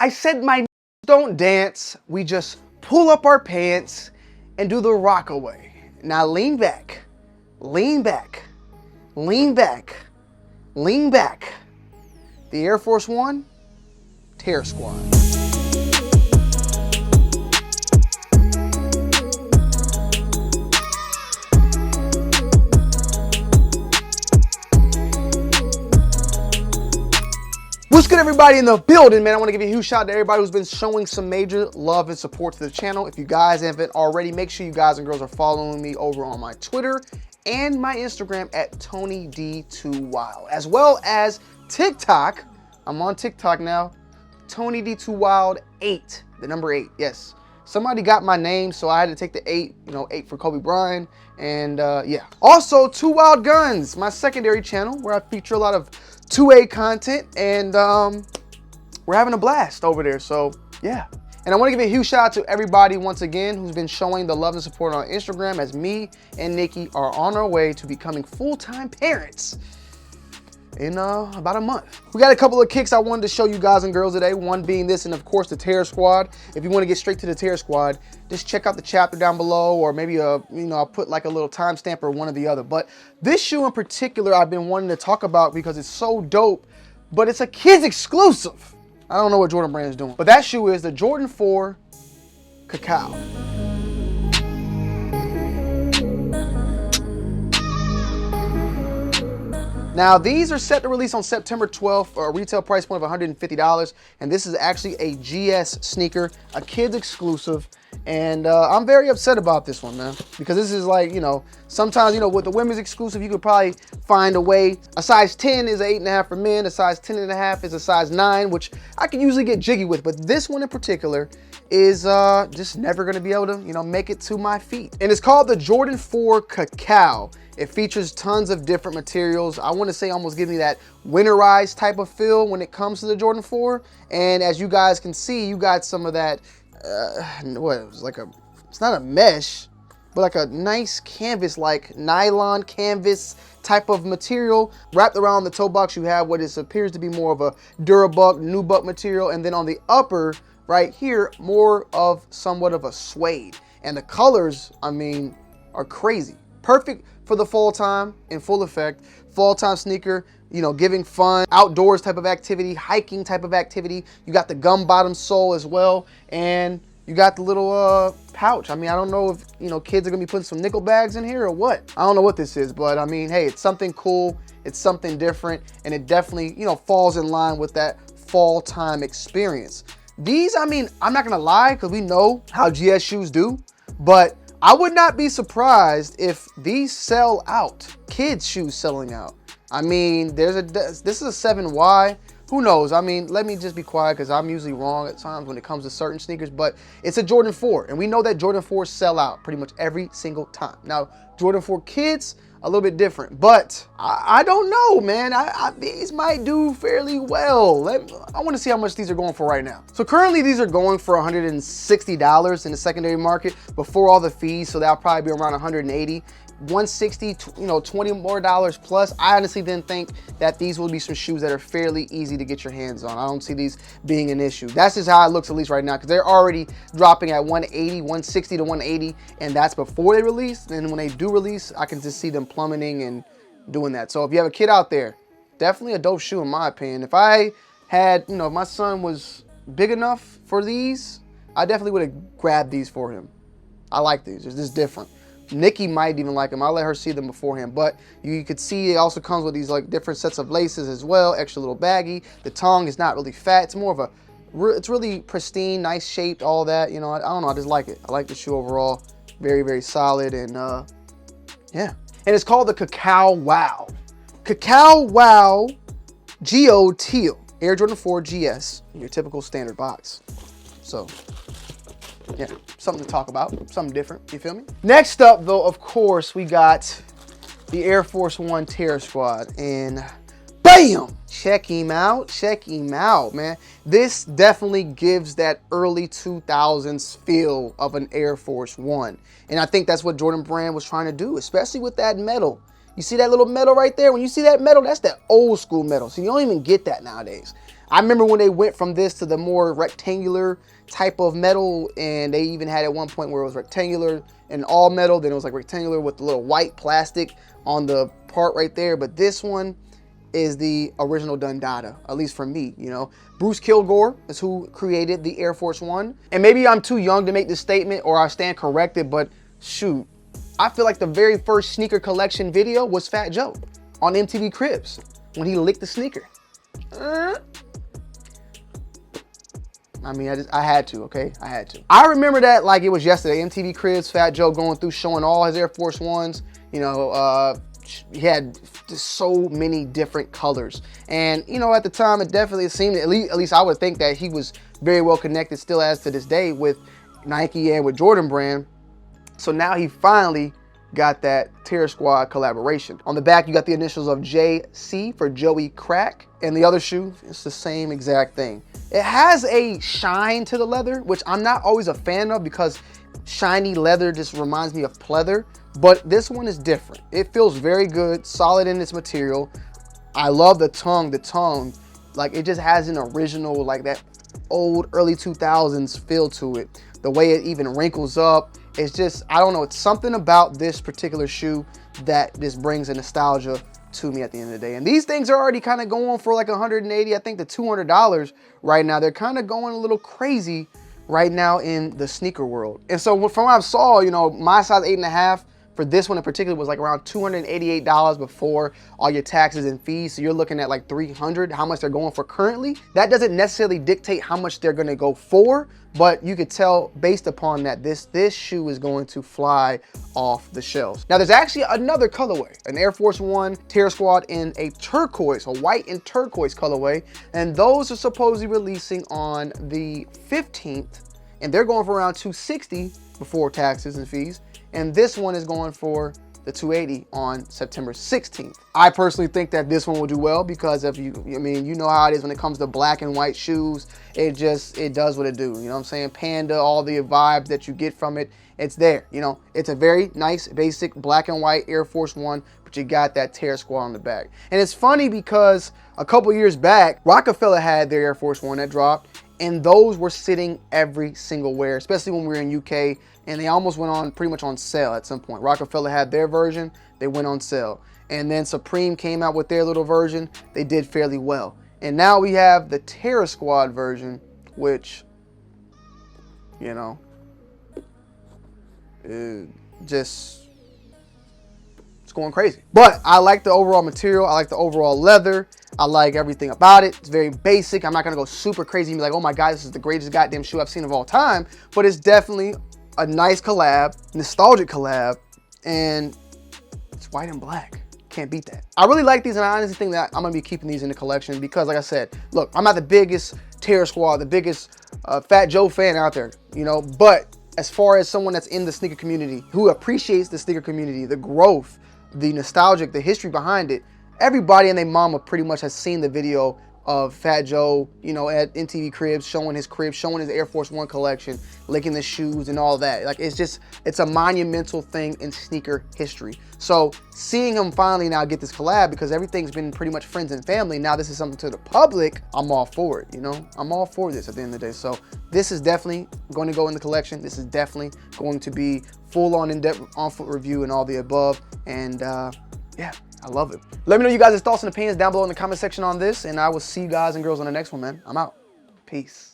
I said my don't dance. We just pull up our pants and do the rock away. Now lean back, lean back, lean back, lean back. The Air Force One Terror Squad. What's good, everybody in the building, man? I want to give you a huge shout out to everybody who's been showing some major love and support to the channel. If you guys haven't already, make sure you guys and girls are following me over on my Twitter and my Instagram at Tonyd2wild, as well as TikTok. I'm on TikTok now, Tonyd2wild 8, the number 8, yes. Somebody got my name, so I had to take the 8, 8 for Kobe Bryant, and yeah. Also, 2 Wild Guns, my secondary channel, where I feature a lot of 2A content, and we're having a blast over there, so yeah. And I want to give a huge shout out to everybody once again who's been showing the love and support on Instagram, as me and Nikki are on our way to becoming full-time parents in about a month. We got a couple of kicks I wanted to show you guys and girls today, one being this, and of course the Terror Squad. If you want to get straight to the Terror Squad, just check out the chapter down below, or maybe I'll put like a little timestamp or one or the other. But this shoe in particular I've been wanting to talk about because it's so dope, but it's a kids exclusive. I don't know what Jordan Brand is doing, but that shoe is the Jordan 4 Cacao. Now, these are set to release on September 12th, a retail price point of $150, and this is actually a GS sneaker, a kids exclusive, and I'm very upset about this one, man, because this is like, sometimes, with the women's exclusive, you could probably find a way. A size 10 is an 8.5 for men, a size 10.5 is a size 9, which I can usually get jiggy with, but this one in particular is just never gonna be able to, make it to my feet. And it's called the Jordan 4 Cacao. It features tons of different materials. I want to say almost give me that winterized type of feel when it comes to the Jordan 4. And as you guys can see, you got some of that, it's not a mesh, but like a nice canvas, like nylon canvas type of material. Wrapped around the toe box, you have what appears to be more of a Durabuck, Nubuck material. And then on the upper right here, more of somewhat of a suede. And the colors, are crazy. Perfect for the fall time, in full effect. Fall time sneaker, giving fun, outdoors type of activity, hiking type of activity. You got the gum bottom sole as well, and you got the little pouch. I don't know if kids are gonna be putting some nickel bags in here or what. I don't know what this is, but hey, it's something cool, it's something different, and it definitely falls in line with that fall time experience. These, I'm not gonna lie, because we know how GS shoes do, but I would not be surprised if these sell out. Kids shoes selling out. This is a 7Y. Who knows? Let me just be quiet because I'm usually wrong at times when it comes to certain sneakers, but it's a Jordan 4, and we know that Jordan 4s sell out pretty much every single time. Now, Jordan 4 kids, a little bit different, but I don't know, man. These might do fairly well. I want to see how much these are going for right now. So currently these are going for $160 in the secondary market before all the fees, so that'll probably be around $180. $160, $20 more plus. I honestly didn't think that these will be some shoes that are fairly easy to get your hands on. I don't see these being an issue. That's just how it looks, at least right now, because they're already dropping at 180, 160 to 180, and that's before they release. And when they do release, I can just see them plummeting and doing that. So if you have a kid out there, definitely a dope shoe in my opinion. If I had, if my son was big enough for these, I definitely would have grabbed these for him. I like these. They're just different. Nikki might even like them. I'll let her see them beforehand, but you could see it also comes with these like different sets of laces as well, extra little baggy. The tongue is not really fat. It's more of it's really pristine, nice shaped, all that. I don't know, I just like it. I like the shoe overall. Very, very solid, and yeah. And it's called the Cacao Wow. Cacao Wow Geo Teal. Air Jordan 4 GS in your typical standard box. So yeah, something to talk about, something different, you feel me? Next up though, of course, we got the Air Force One Terror Squad, and bam! Check him out, man. This definitely gives that early 2000s feel of an Air Force One. And I think that's what Jordan Brand was trying to do, especially with that metal. You see that little metal right there? When you see that metal, that's that old school metal. So you don't even get that nowadays. I remember when they went from this to the more rectangular type of metal, and they even had at one point where it was rectangular and all metal, then it was like rectangular with the little white plastic on the part right there. But this one is the original Dundada, at least for me, you know. Bruce Kilgore is who created the Air Force One. And maybe I'm too young to make this statement, or I stand corrected, but shoot, I feel like the very first sneaker collection video was Fat Joe on MTV Cribs when he licked the sneaker. I mean, I had to, okay? I had to. I remember that like it was yesterday. MTV Cribs, Fat Joe going through, showing all his Air Force Ones. You know, he had just so many different colors. And, you know, at the time, it definitely seemed, at least I would think that he was very well connected, still as to this day, with Nike and with Jordan Brand. So now he finally got that Terror Squad collaboration. On the back, you got the initials of JC for Joey Crack. And the other shoe, it's the same exact thing. It has a shine to the leather, which I'm not always a fan of because shiny leather just reminds me of pleather. But this one is different. It feels very good, solid in its material. I love the tongue, like it just has an original, like that old early 2000s feel to it. The way it even wrinkles up, it's just, I don't know, it's something about this particular shoe that just brings a nostalgia to me at the end of the day. And these things are already kind of going for like 180, I think to $200 right now. They're kind of going a little crazy right now in the sneaker world. And so from what I saw, you know, my size 8.5 for this one in particular was like around $288 before all your taxes and fees. So you're looking at like $300, how much they're going for currently. That doesn't necessarily dictate how much they're gonna go for, but you could tell based upon that this shoe is going to fly off the shelves. Now there's actually another colorway, an Air Force One Terror Squad in a turquoise, a white and turquoise colorway. And those are supposedly releasing on the 15th, and they're going for around $260 before taxes and fees. And this one is going for the $280 on September 16th. I personally think that this one will do well because if you, I mean, you know how it is when it comes to black and white shoes. It does what it do. You know what I'm saying? Panda, all the vibes that you get from it, it's there. You know, it's a very nice, basic black and white Air Force One, but you got that Terror Squad on the back. And it's funny because a couple years back, Rockefeller had their Air Force One that dropped, and those were sitting every single where, especially when we were in UK, and they almost went on pretty much on sale at some point. Rockefeller had their version, they went on sale. And then Supreme came out with their little version, they did fairly well. And now we have the Terror Squad version, which, you know, it's going crazy. But I like the overall material, I like the overall leather, I like everything about it. It's very basic. I'm not gonna go super crazy and be like, oh my God, this is the greatest goddamn shoe I've seen of all time. But it's definitely a nice collab, nostalgic collab, and it's white and black. Can't beat that. I really like these, and I honestly think that I'm gonna be keeping these in the collection because, like I said, look, I'm not the biggest Terror Squad, the biggest Fat Joe fan out there, you know, but as far as someone that's in the sneaker community, who appreciates the sneaker community, the growth, the nostalgic, the history behind it, everybody and their mama pretty much has seen the video of Fat Joe, you know, at MTV Cribs, showing his Air Force One collection, licking the shoes and all that. Like, it's a monumental thing in sneaker history. So seeing him finally now get this collab, because everything's been pretty much friends and family, now this is something to the public, I'm all for it, you know? I'm all for this at the end of the day. So this is definitely going to go in the collection. This is definitely going to be full on in-depth on-foot review and all the above. And yeah, I love it. Let me know you guys' thoughts and opinions down below in the comment section on this, and I will see you guys and girls on the next one, man. I'm out. Peace.